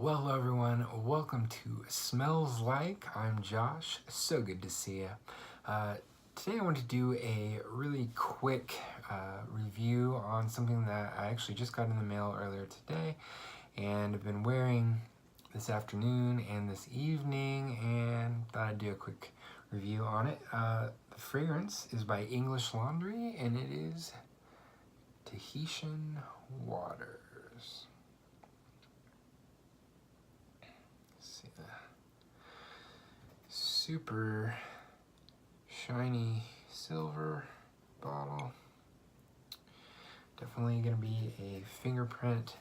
Well, hello everyone. Welcome to Smells Like. I'm Josh. So good to see you. Today I want to do a really quick review on something that I actually just got in the mail earlier today and have been wearing this afternoon and this evening, and thought I'd do a quick review on it. The fragrance is by English Laundry and it is Tahitian Waters. See the super shiny silver bottle. Definitely gonna be a fingerprint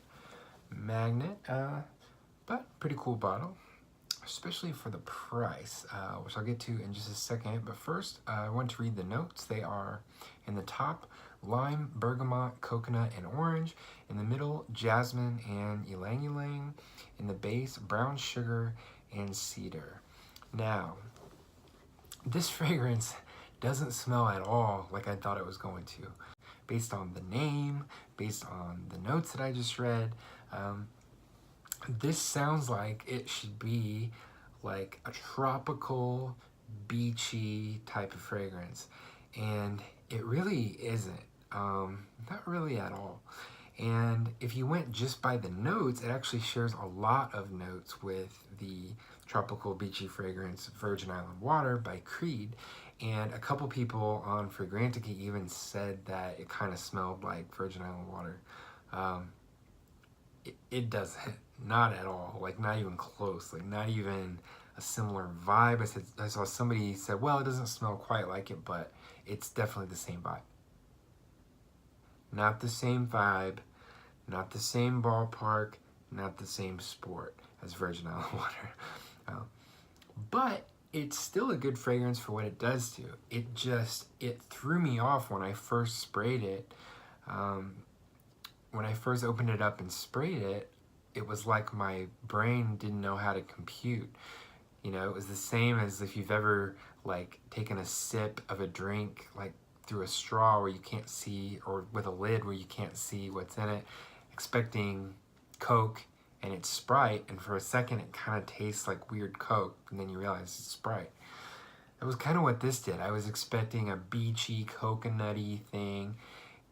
magnet, but pretty cool bottle, especially for the price, which I'll get to in just a second. But first, I want to read the notes. They are in the top: lime, bergamot, coconut, and orange. In the middle, jasmine and ylang ylang. In the base, brown sugar and cedar. Now, this fragrance doesn't smell at all like I thought it was going to. Based on the name, based on the notes that I just read, this sounds like it should be like a tropical, beachy type of fragrance. And it really isn't. Not really at all. And if you went just by the notes, it actually shares a lot of notes with the tropical beachy fragrance Virgin Island Water by Creed. And a couple people on Fragrantica even said that it kind of smelled like Virgin Island Water. It doesn't, not at all, like not even close, like not even a similar vibe. I saw somebody said, well, it doesn't smell quite like it, but it's definitely the same vibe. Not the same vibe, not the same ballpark, not the same sport as Virgin Island Water. But it's still a good fragrance for what it does to. It threw me off when I first sprayed it. When I first opened it up and sprayed it, it was like my brain didn't know how to compute. You know, it was the same as if you've ever like taken a sip of a drink like through a straw where you can't see, or with a lid where you can't see what's in it, expecting Coke and it's Sprite, and for a second it kind of tastes like weird Coke, and then you realize it's Sprite. That was kind of what this did. I was expecting a beachy, coconutty thing,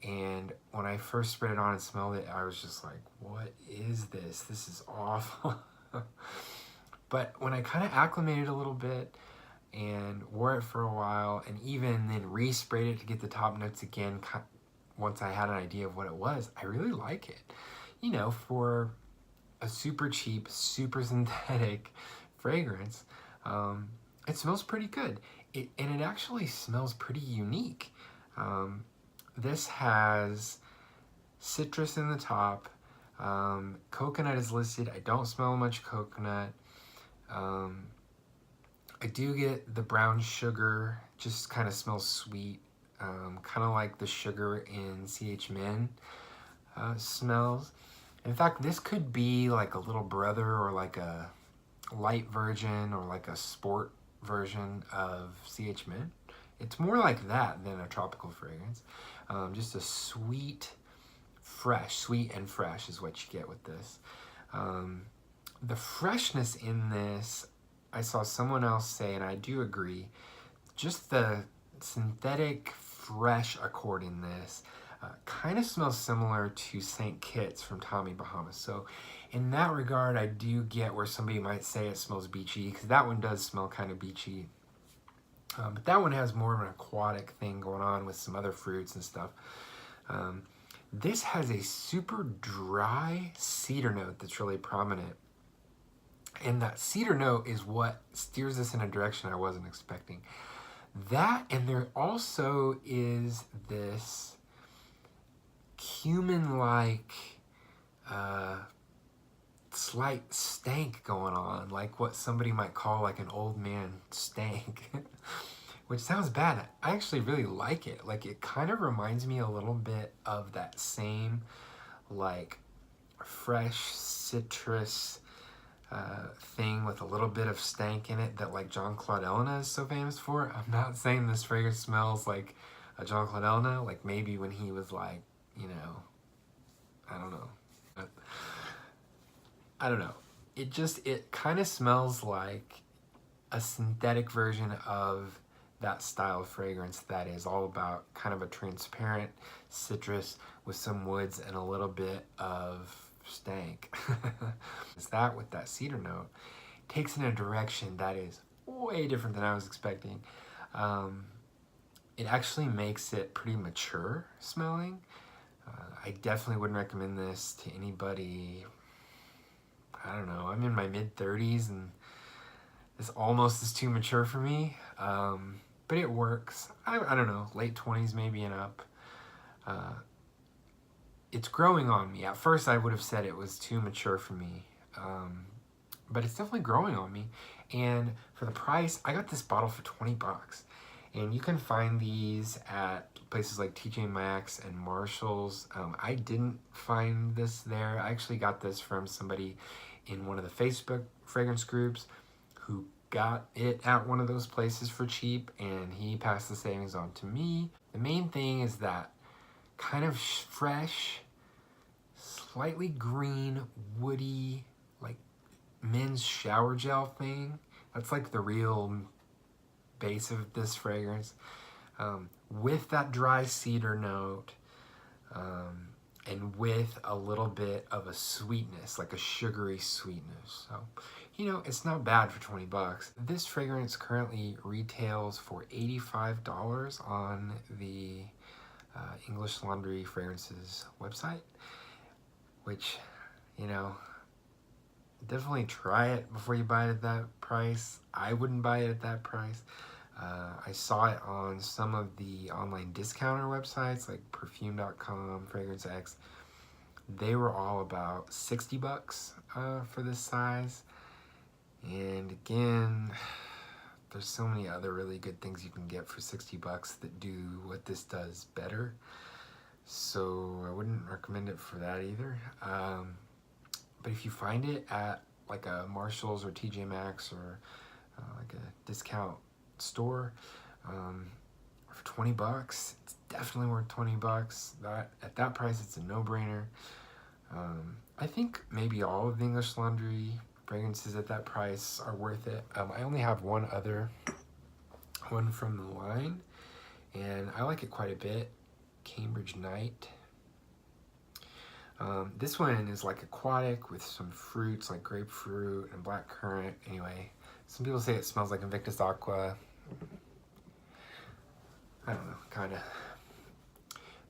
and when I first sprayed it on and smelled it, I was just like, what is this? This is awful. But when I kind of acclimated a little bit and wore it for a while, and even then resprayed it to get the top notes again once I had an idea of what it was, I really like it. You know, for a super cheap, super synthetic fragrance, it smells pretty good. And it actually smells pretty unique. This has citrus in the top. Coconut is listed. I don't smell much coconut. I do get the brown sugar, just kind of smells sweet, kind of like the sugar in CH Men smells. In fact, this could be like a little brother or like a light version or like a sport version of CH Men. It's more like that than a tropical fragrance. Just a sweet and fresh is what you get with this. The freshness in this, I saw someone else say, and I do agree, just the synthetic fresh accord in this kind of smells similar to St. Kitts from Tommy Bahama. So in that regard, I do get where somebody might say it smells beachy, because that one does smell kind of beachy. But that one has more of an aquatic thing going on with some other fruits and stuff. This has a super dry cedar note that's really prominent. And that cedar note is what steers us in a direction I wasn't expecting. That, and there also is this cumin-like slight stank going on, like what somebody might call like an old man stank, which sounds bad. I actually really like it. Like, it kind of reminds me a little bit of that same like fresh citrus thing with a little bit of stank in it that like Jean Claude Elena is so famous for. I'm not saying this fragrance smells like a Jean Claude Elena, like maybe when he was like, you know, I don't know. it kind of smells like a synthetic version of that style of fragrance that is all about kind of a transparent citrus with some woods and a little bit of stank. It's that with that cedar note takes in a direction that is way different than I was expecting. It actually makes it pretty mature smelling. I definitely wouldn't recommend this to anybody. I don't know, I'm in my mid-30s and this almost is too mature for me, but it works. I don't know, late 20s maybe and up. It's growing on me. At first I would have said it was too mature for me, but it's definitely growing on me. And for the price, I got this bottle for 20 bucks. And you can find these at places like TJ Maxx and Marshall's. I didn't find this there. I actually got this from somebody in one of the Facebook fragrance groups who got it at one of those places for cheap, and he passed the savings on to me. The main thing is that kind of fresh, slightly green, woody, like men's shower gel thing. That's like the real base of this fragrance, with that dry cedar note, and with a little bit of a sweetness, like a sugary sweetness. So, you know, it's not bad for 20 bucks. This fragrance currently retails for $85 on the English Laundry Fragrances website, which, you know, definitely try it before you buy it at that price. I wouldn't buy it at that price. I saw it on some of the online discounter websites like perfume.com, Fragrance X. They were all about 60 bucks for this size. And again, there's so many other really good things you can get for 60 bucks that do what this does better. So I wouldn't recommend it for that either. But if you find it at like a Marshall's or TJ Maxx or like a discount store for 20 bucks, it's definitely worth 20 bucks. At that price, it's a no-brainer. I think maybe all of the English Laundry fragrances at that price are worth it. I only have one other one from the line, and I like it quite a bit. Cambridge Night. This one is like aquatic with some fruits like grapefruit and blackcurrant. Anyway, some people say it smells like Invictus Aqua. I don't know, kind of.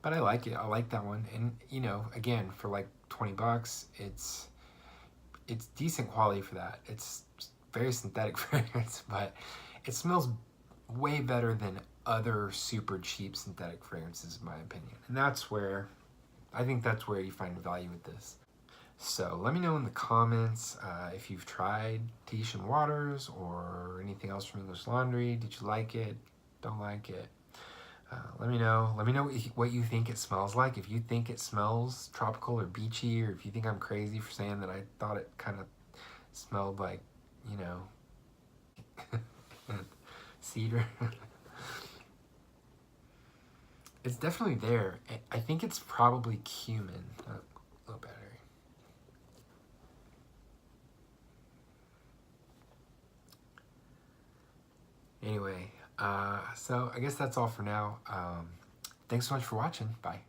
But I like it. I like that one. And, you know, again, for like 20 bucks, it's decent quality for that. It's very synthetic fragrance, but it smells way better than other super cheap synthetic fragrances, in my opinion. And I think that's where you find value with this. So let me know in the comments if you've tried Tahitian Waters or anything else from English Laundry. Did you like it? Don't like it? Let me know. Let me know what you think it smells like. If you think it smells tropical or beachy, or if you think I'm crazy for saying that I thought it kind of smelled like, you know, cedar. It's definitely there. I think it's probably cumin. Low battery. Anyway, so I guess that's all for now. Thanks so much for watching. Bye.